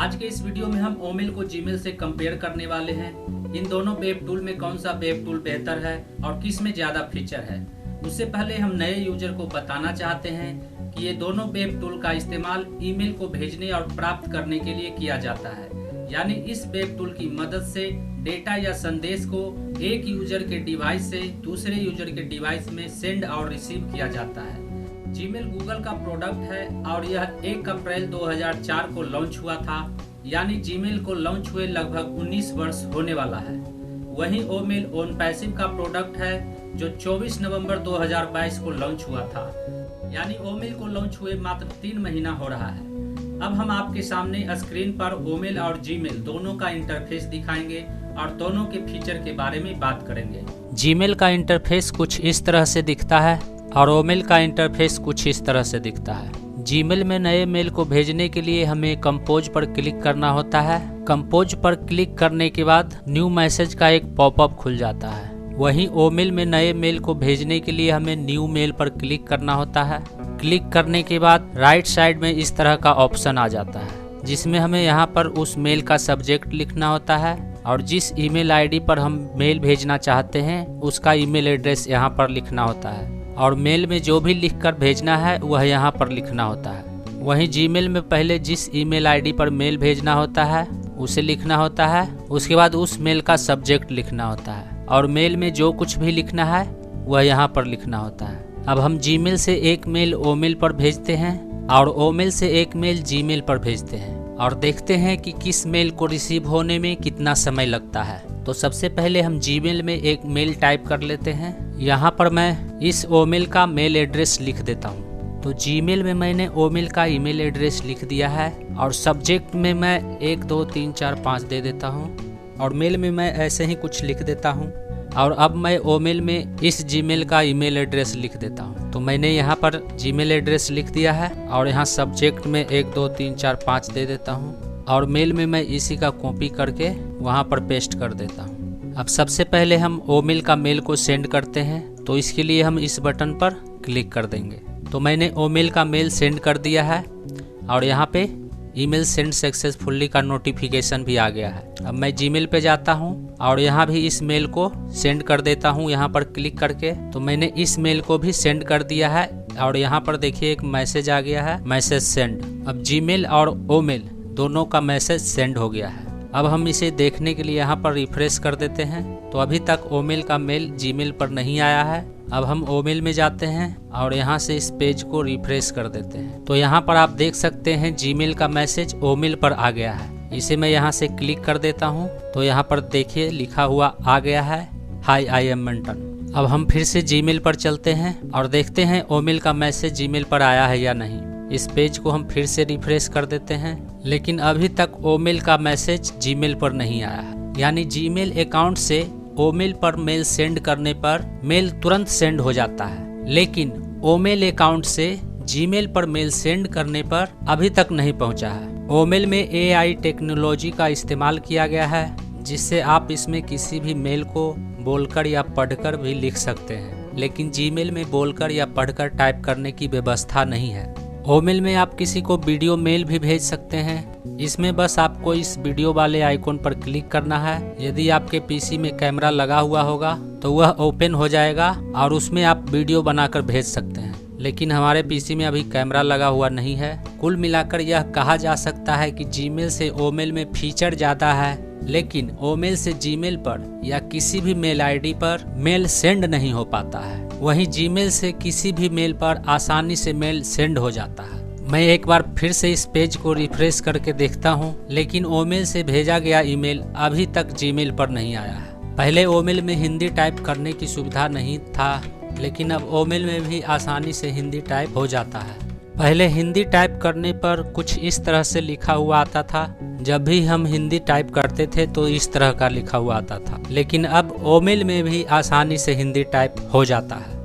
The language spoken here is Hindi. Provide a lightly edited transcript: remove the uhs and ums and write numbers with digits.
आज के इस वीडियो में हम ओमेल को जीमेल से कंपेयर करने वाले हैं। इन दोनों वेब टूल में कौन सा वेब टूल बेहतर है और किस में ज़्यादा फीचर है। उससे पहले हम नए यूजर को बताना चाहते हैं कि ये दोनों वेब टूल का इस्तेमाल ईमेल को भेजने और प्राप्त करने के लिए किया जाता है। यानी इस वेब टूल की मदद से डेटा या संदेश को एक यूजर के डिवाइस से दूसरे यूजर के डिवाइस में सेंड और रिसीव किया जाता है। जीमेल गूगल का प्रोडक्ट है और यह 1 अप्रैल 2004 को लॉन्च हुआ था। यानी जीमेल को लॉन्च हुए लगभग 19 वर्ष होने वाला है। वहीं ओमेल ओनपैसिव का प्रोडक्ट है जो 24 नवंबर 2022 को लॉन्च हुआ था। यानी ओमेल को लॉन्च हुए मात्र 3 महीना हो रहा है। अब हम आपके सामने स्क्रीन पर ओमेल और जीमेल दोनों का इंटरफेस दिखाएंगे और दोनों के फीचर के बारे में बात करेंगे। जीमेल का इंटरफेस कुछ इस तरह से दिखता है और ओमेल का इंटरफेस कुछ इस तरह से दिखता है। जीमेल में नए मेल को भेजने के लिए हमें कंपोज पर क्लिक करना होता है। कंपोज पर क्लिक करने के बाद न्यू मैसेज का एक पॉपअप खुल जाता है। वहीं ओमेल में नए मेल को भेजने के लिए हमें न्यू मेल पर क्लिक करना होता है। क्लिक करने के बाद राइट साइड में इस तरह का ऑप्शन आ जाता है जिसमें हमें यहाँ पर उस मेल का सब्जेक्ट लिखना होता है और जिस ईमेल आईडी पर हम मेल भेजना चाहते हैं उसका ईमेल एड्रेस यहाँ पर लिखना होता है और मेल में जो भी लिखकर भेजना है वह यहाँ पर लिखना होता है। वहीं जीमेल में पहले जिस ईमेल आईडी पर मेल भेजना होता है उसे लिखना होता है। उसके बाद उस मेल का सब्जेक्ट लिखना होता है और मेल में जो कुछ भी लिखना है वह यहाँ पर लिखना होता है। अब हम जीमेल से एक मेल ओमेल पर भेजते हैं और ओमेल से एक मेल जीमेल पर भेजते हैं और देखते हैं कि किस मेल को रिसीव होने में कितना समय लगता है। तो सबसे पहले हम जीमेल में एक मेल टाइप कर लेते हैं। यहाँ पर मैं इस ओमेल का मेल एड्रेस लिख देता हूँ। तो जीमेल में मैंने ओमेल का ईमेल एड्रेस लिख दिया है और सब्जेक्ट में मैं 1 2 3 4 5 दे देता हूँ और मेल में मैं ऐसे ही कुछ लिख देता हूँ। और अब मैं ओमेल में इस जीमेल का ईमेल एड्रेस लिख देता हूँ। तो मैंने यहाँ पर जीमेल एड्रेस लिख दिया है और यहाँ सब्जेक्ट में 1 2 3 4 5 दे देता हूँ और मेल में मैं इसी का कॉपी करके वहाँ पर पेस्ट कर देता हूँ। अब सबसे पहले हम ओमेल का मेल को सेंड करते हैं तो इसके लिए हम इस बटन पर क्लिक कर देंगे। तो मैंने ओमेल का मेल सेंड कर दिया है और यहाँ पे ईमेल सेंड सक्सेसफुली का नोटिफिकेशन भी आ गया है। अब मैं जीमेल पे जाता हूँ और यहाँ भी इस मेल को सेंड कर देता हूँ यहाँ पर क्लिक करके। तो मैंने इस मेल को भी सेंड कर दिया है और यहाँ पर देखिए एक मैसेज आ गया है, मैसेज सेंड। अब जीमेल और ओमेल दोनों का मैसेज सेंड हो गया है। अब हम इसे देखने के लिए यहाँ पर रिफ्रेश कर देते हैं। तो अभी तक ओमेल का मेल जीमेल पर नहीं आया है। अब हम ओमेल में जाते हैं और यहाँ से इस पेज को रिफ्रेश कर देते हैं। तो यहाँ पर आप देख सकते हैं जीमेल का मैसेज ओमेल पर आ गया है। इसे मैं यहाँ से क्लिक कर देता हूँ तो यहाँ पर देखिए लिखा हुआ आ गया है, हाय आई एम मंटन। अब हम फिर से जीमेल पर चलते हैं और देखते हैं ओमेल का मैसेज जीमेल पर आया है या नहीं। इस पेज को हम फिर से रिफ्रेश कर देते हैं लेकिन अभी तक ओमेल का मैसेज जीमेल पर नहीं आया है। यानी जीमेल अकाउंट से ओमेल पर मेल सेंड करने पर मेल तुरंत सेंड हो जाता है, लेकिन ओमेल अकाउंट से जीमेल पर मेल सेंड करने पर अभी तक नहीं पहुंचा है। ओमेल में AI टेक्नोलॉजी का इस्तेमाल किया गया है जिससे आप इसमें किसी भी मेल को बोलकर या पढ़कर भी लिख सकते हैं, लेकिन जीमेल में बोलकर या पढ़कर टाइप करने की व्यवस्था नहीं है। ओमेल में आप किसी को वीडियो मेल भी भेज सकते हैं। इसमें बस आपको इस वीडियो वाले आइकॉन पर क्लिक करना है। यदि आपके पीसी में कैमरा लगा हुआ होगा तो वह ओपन हो जाएगा और उसमें आप वीडियो बनाकर भेज सकते हैं, लेकिन हमारे पीसी में अभी कैमरा लगा हुआ नहीं है। कुल मिलाकर यह कहा जा सकता है कि जीमेल से ओमेल में फीचर ज़्यादा है, लेकिन ओमेल से जीमेल पर या किसी भी मेल आईडी पर मेल सेंड नहीं हो पाता है। वहीं जीमेल से किसी भी मेल पर आसानी से मेल सेंड हो जाता है। मैं एक बार फिर से इस पेज को रिफ्रेश करके देखता हूं, लेकिन ओमेल से भेजा गया ईमेल अभी तक जीमेल पर नहीं आया है। पहले ओमेल में हिंदी टाइप करने की सुविधा नहीं था, लेकिन अब ओमेल में भी आसानी से हिंदी टाइप हो जाता है। पहले हिंदी टाइप करने पर कुछ इस तरह से लिखा हुआ आता था। जब भी हम हिंदी टाइप करते थे तो इस तरह का लिखा हुआ आता था, लेकिन अब ओमेल में भी आसानी से हिंदी टाइप हो जाता है।